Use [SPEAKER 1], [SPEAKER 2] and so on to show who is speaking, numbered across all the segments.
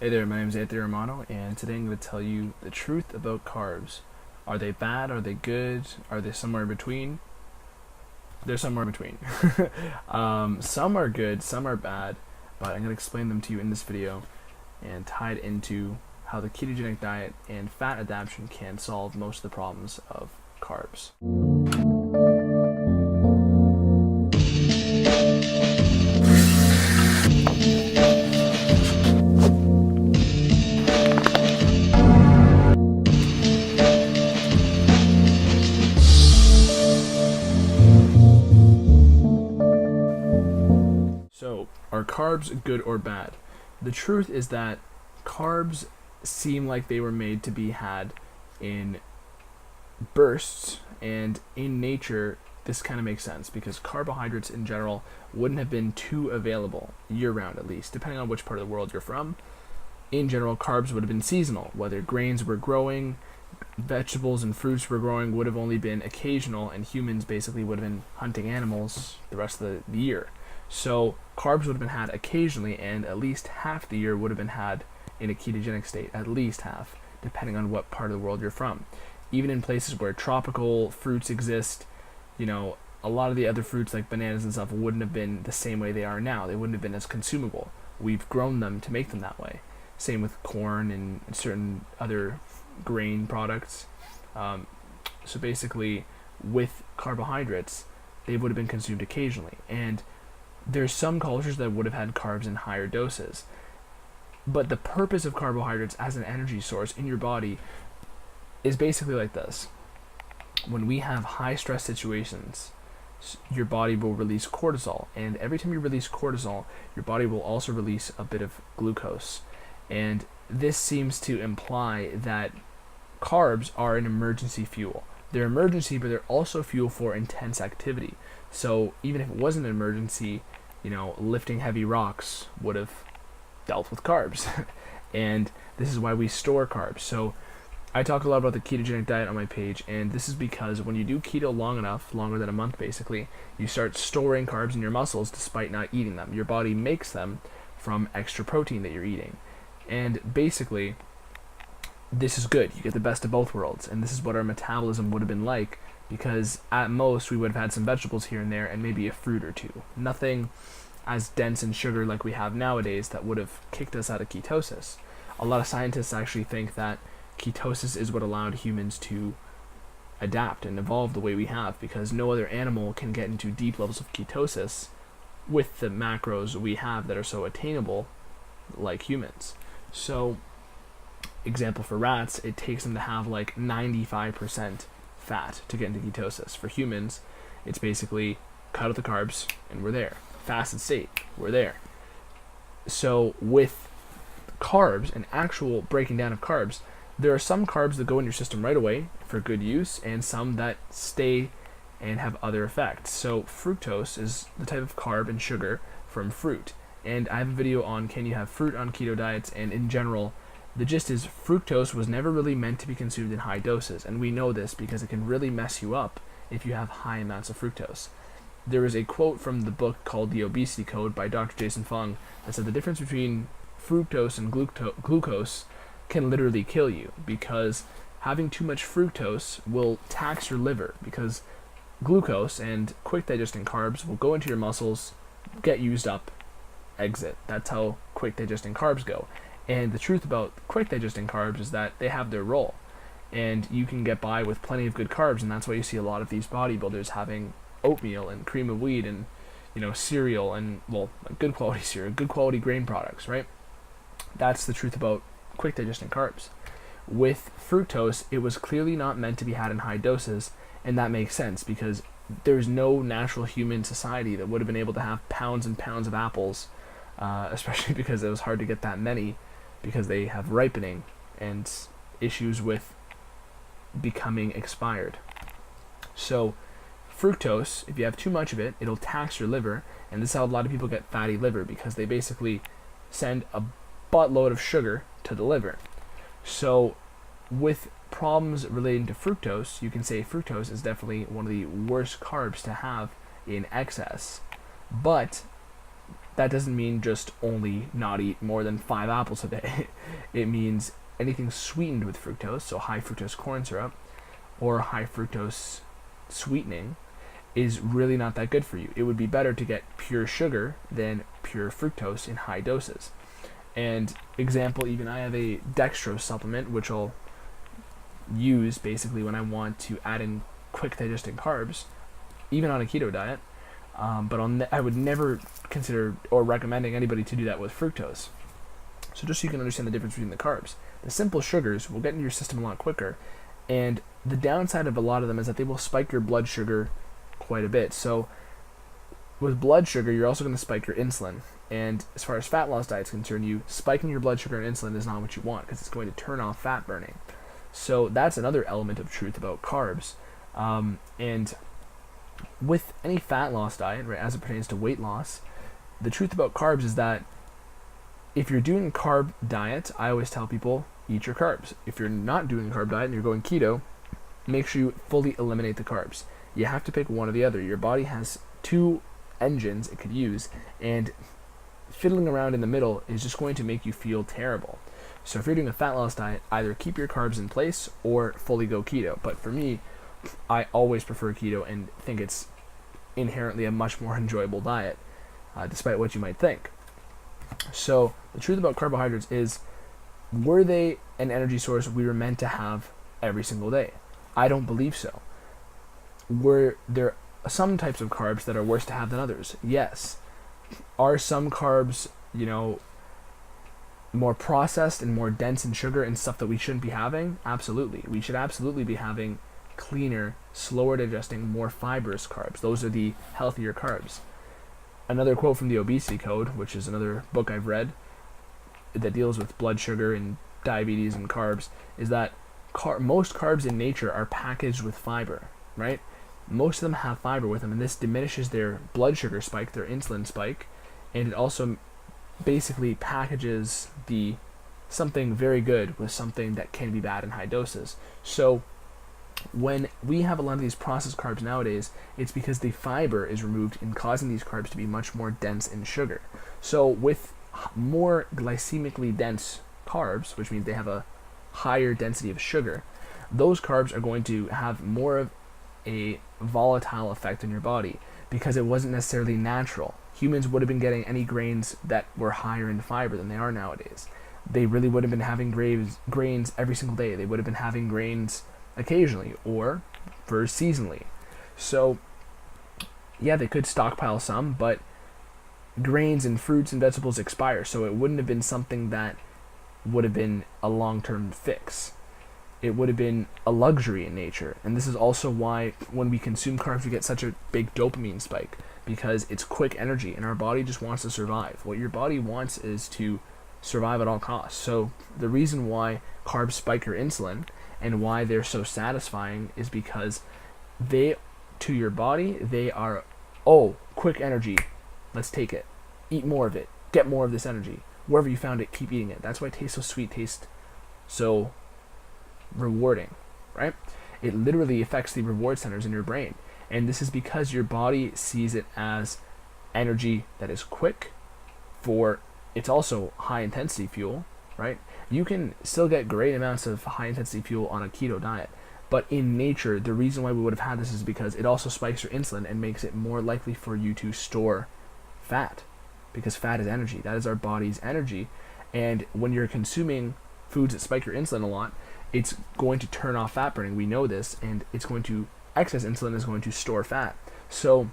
[SPEAKER 1] Hey there, my name is Anthony Romano, and today I'm going to tell you the truth about carbs. Are they bad? Are they good? Are they somewhere in between? They're somewhere in between. Some are good, some are bad, but I'm going to explain them to you in this video and tie it into how the ketogenic diet and fat adaptation can solve most of the problems of carbs. So, are carbs good or bad? The truth is that carbs seem like they were made to be had in bursts, and in nature this kind of makes sense because carbohydrates in general wouldn't have been too available year-round, at least depending on which part of the world you're from. In general, carbs would have been seasonal. Whether grains were growing, vegetables and fruits were growing, would have only been occasional, and humans basically would have been hunting animals the rest of the year. So carbs would have been had occasionally, and at least half the year would have been had in a ketogenic state, at least half, depending on what part of the world you're from. Even in places where tropical fruits exist, a lot of the other fruits like bananas and stuff wouldn't have been the same way they are now. They wouldn't have been as consumable. We've grown them to make them that way. Same with corn and certain other grain products. So basically, with carbohydrates, they would have been consumed occasionally. And there's some cultures that would have had carbs in higher doses. But the purpose of carbohydrates as an energy source in your body is basically like this. When we have high stress situations, your body will release cortisol. And every time you release cortisol, your body will also release a bit of glucose. And this seems to imply that carbs are an emergency fuel. They're emergency, but they're also fuel for intense activity. So even if it wasn't an emergency, lifting heavy rocks would have dealt with carbs. And this is why we store carbs. So I talk a lot about the ketogenic diet on my page, and this is because when you do keto long enough, longer than a month basically, you start storing carbs in your muscles despite not eating them. Your body makes them from extra protein that you're eating. And basically, this is good. You get the best of both worlds, and this is what our metabolism would have been like, because at most we would have had some vegetables here and there and maybe a fruit or two. Nothing as dense in sugar like we have nowadays that would have kicked us out of ketosis. A lot of scientists actually think that ketosis is what allowed humans to adapt and evolve the way we have, because no other animal can get into deep levels of ketosis with the macros we have that are so attainable like humans. So, example for rats, it takes them to have like 95% fat to get into ketosis. For humans, it's basically cut out the carbs and we're there. Fasted state, we're there. So with carbs and actual breaking down of carbs, there are some carbs that go in your system right away for good use, and some that stay and have other effects. So fructose is the type of carb and sugar from fruit. And I have a video on can you have fruit on keto diets, and in general, the gist is fructose was never really meant to be consumed in high doses, and we know this because it can really mess you up if you have high amounts of fructose. There is a quote from the book called The Obesity Code by Dr. Jason Fung that said the difference between fructose and glucose can literally kill you, because having too much fructose will tax your liver, because glucose and quick digesting carbs will go into your muscles, get used up, exit. That's how quick digesting carbs go. And the truth about quick digesting carbs is that they have their role, and you can get by with plenty of good carbs, and that's why you see a lot of these bodybuilders having oatmeal and cream of wheat and cereal and good quality cereal, good quality grain products, right? That's the truth about quick digesting carbs. With fructose, it was clearly not meant to be had in high doses, and that makes sense because there's no natural human society that would have been able to have pounds and pounds of apples, especially because it was hard to get that many, because they have ripening and issues with becoming expired. So fructose, if you have too much of it, it'll tax your liver, and this is how a lot of people get fatty liver, because they basically send a buttload of sugar to the liver. So with problems relating to fructose, you can say fructose is definitely one of the worst carbs to have in excess. But that doesn't mean just only not eat more than 5 apples a day. It means anything sweetened with fructose, so high fructose corn syrup or high fructose sweetening, is really not that good for you. It would be better to get pure sugar than pure fructose in high doses. And example, even I have a dextrose supplement, which I'll use basically when I want to add in quick digesting carbs, even on a keto diet. But I would never consider or recommending anybody to do that with fructose. So just so you can understand the difference between the carbs. The simple sugars will get into your system a lot quicker, and the downside of a lot of them is that they will spike your blood sugar quite a bit. So with blood sugar, you're also going to spike your insulin. And as far as fat loss diet is concerned, you spiking your blood sugar and insulin is not what you want, because it's going to turn off fat burning. So that's another element of truth about carbs. And with any fat loss diet, right, as it pertains to weight loss, the truth about carbs is that if you're doing a carb diet, I always tell people, eat your carbs. If you're not doing a carb diet and you're going keto, make sure you fully eliminate the carbs. You have to pick one or the other. Your body has two engines it could use, and fiddling around in the middle is just going to make you feel terrible. So if you're doing a fat loss diet, either keep your carbs in place or fully go keto. But for me, I always prefer keto and think it's inherently a much more enjoyable diet, despite what you might think. So the truth about carbohydrates is, were they an energy source we were meant to have every single day? I don't believe so. Were there some types of carbs that are worse to have than others? Yes. Are some carbs, more processed and more dense in sugar and stuff that we shouldn't be having? Absolutely. We should absolutely be having cleaner, slower digesting, more fibrous carbs. Those are the healthier carbs. Another quote from the Obesity Code, which is another book I've read that deals with blood sugar and diabetes and carbs, is that most carbs in nature are packaged with fiber, right? Most of them have fiber with them, and this diminishes their blood sugar spike, their insulin spike, and it also basically packages something very good with something that can be bad in high doses. So when we have a lot of these processed carbs nowadays, it's because the fiber is removed and causing these carbs to be much more dense in sugar. So with more glycemically dense carbs, which means they have a higher density of sugar, those carbs are going to have more of a volatile effect on your body because it wasn't necessarily natural. Humans would have been getting any grains that were higher in fiber than they are nowadays. They really would have been having grains every single day. They would have been having grains occasionally or for seasonally. So yeah, they could stockpile some, but grains and fruits and vegetables expire, so it wouldn't have been something that would have been a long-term fix. It would have been a luxury in nature. And this is also why when we consume carbs we get such a big dopamine spike, because it's quick energy and our body just wants to survive. What your body wants is to survive at all costs. So the reason why carbs spike your insulin and why they're so satisfying is because to your body, they are, quick energy, let's take it, eat more of it, get more of this energy. Wherever you found it, keep eating it. That's why it tastes so sweet, tastes so rewarding, right? It literally affects the reward centers in your brain. And this is because your body sees it as energy that is quick, it's also high intensity fuel, right? You can still get great amounts of high intensity fuel on a keto diet, but in nature, the reason why we would have had this is because it also spikes your insulin and makes it more likely for you to store fat, because fat is energy. That is our body's energy. And when you're consuming foods that spike your insulin a lot, it's going to turn off fat burning. We know this, and excess insulin is going to store fat. So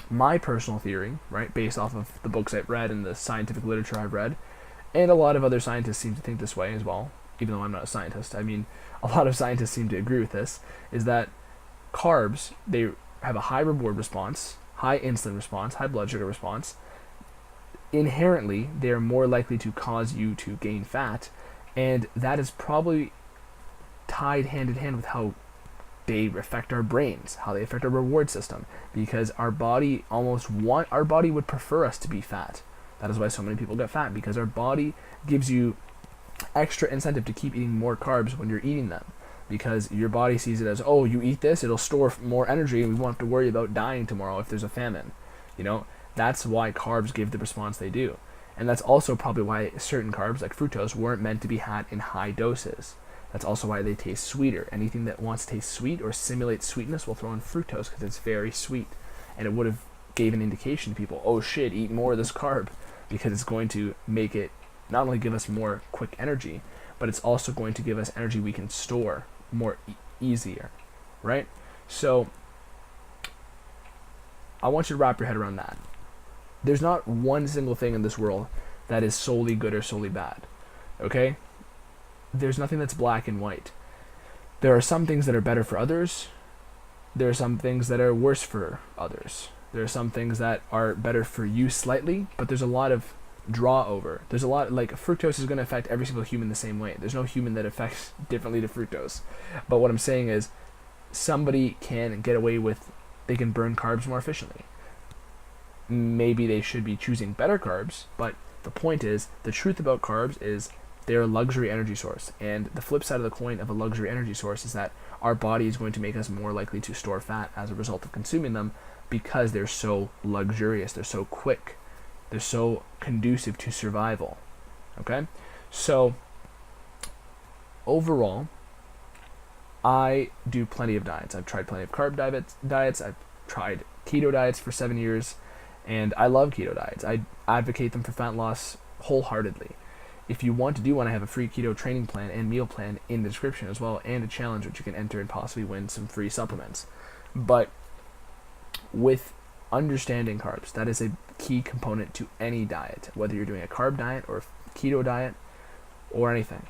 [SPEAKER 1] my personal theory, right, based off of the books I've read and the scientific literature I've read, and a lot of other scientists seem to think this way as well, even though I'm not a scientist. I mean, a lot of scientists seem to agree with this, is that carbs, they have a high reward response, high insulin response, high blood sugar response. Inherently, they are more likely to cause you to gain fat, and that is probably tied hand in hand with how they affect our brains, how they affect our reward system, because our body would prefer us to be fat. That is why so many people get fat, because our body gives you extra incentive to keep eating more carbs when you're eating them, because your body sees it as, you eat this, it'll store more energy and we won't have to worry about dying tomorrow if there's a famine. That's why carbs give the response they do. And that's also probably why certain carbs, like fructose, weren't meant to be had in high doses. That's also why they taste sweeter. Anything that wants to taste sweet or simulate sweetness will throw in fructose because it's very sweet. And it would have gave an indication to people, oh shit, eat more of this carb, because it's going to make it not only give us more quick energy, but it's also going to give us energy we can store more easier, right? So I want you to wrap your head around that. There's not one single thing in this world that is solely good or solely bad, okay? There's nothing that's black and white. There are some things that are better for others. There are some things that are worse for others. There are some things that are better for you slightly, but there's a lot of draw over. There's a lot, like fructose is going to affect every single human the same way. There's no human that affects differently to fructose. But what I'm saying is somebody can get away with, they can burn carbs more efficiently. Maybe they should be choosing better carbs, but the point is, the truth about carbs is they're a luxury energy source. And the flip side of the coin of a luxury energy source is that our body is going to make us more likely to store fat as a result of consuming them, because they're so luxurious, they're so quick, they're so conducive to survival. Okay? So overall, I do plenty of diets. I've tried plenty of carb diets. I've tried keto diets for 7 years, and I love keto diets. I advocate them for fat loss wholeheartedly. If you want to do one, I have a free keto training plan and meal plan in the description as well, and a challenge which you can enter and possibly win some free supplements. But with understanding carbs, that is a key component to any diet, whether you're doing a carb diet or a keto diet or anything.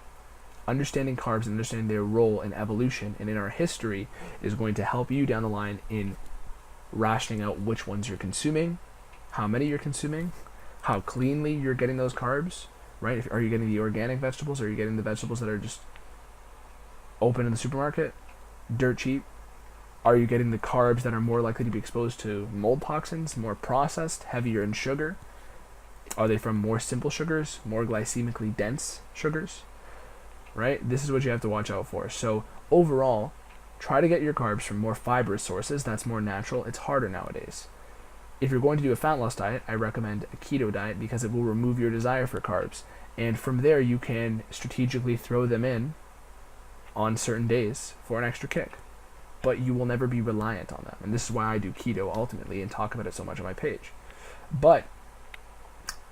[SPEAKER 1] Understanding carbs and understanding their role in evolution and in our history is going to help you down the line in rationing out which ones you're consuming, how many you're consuming, how cleanly you're getting those carbs, right? Are you getting the organic vegetables, or are you getting the vegetables that are just open in the supermarket, dirt cheap? Are you getting the carbs that are more likely to be exposed to mold toxins, more processed, heavier in sugar? Are they from more simple sugars, more glycemically dense sugars? Right? This is what you have to watch out for. So overall, try to get your carbs from more fibrous sources. That's more natural. It's harder nowadays. If you're going to do a fat loss diet, I recommend a keto diet because it will remove your desire for carbs. And from there, you can strategically throw them in on certain days for an extra kick. But you will never be reliant on them. And this is why I do keto ultimately and talk about it so much on my page. But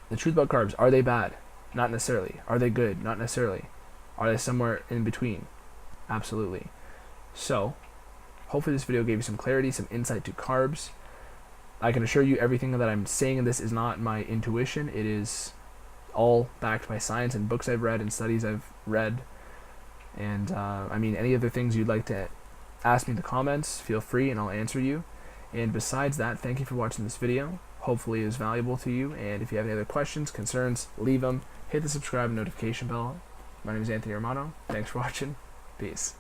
[SPEAKER 1] the truth about carbs, are they bad? Not necessarily. Are they good? Not necessarily. Are they somewhere in between? Absolutely. So, hopefully this video gave you some clarity, some insight to carbs. I can assure you everything that I'm saying in this is not my intuition. It is all backed by science and books I've read and studies I've read. And I mean, any other things you'd like to ask me in the comments, feel free and I'll answer you. And besides that, thank you for watching this video. Hopefully it was valuable to you. And if you have any other questions, concerns, leave them. Hit the subscribe and notification bell. My name is Anthony Romano. Thanks for watching. Peace.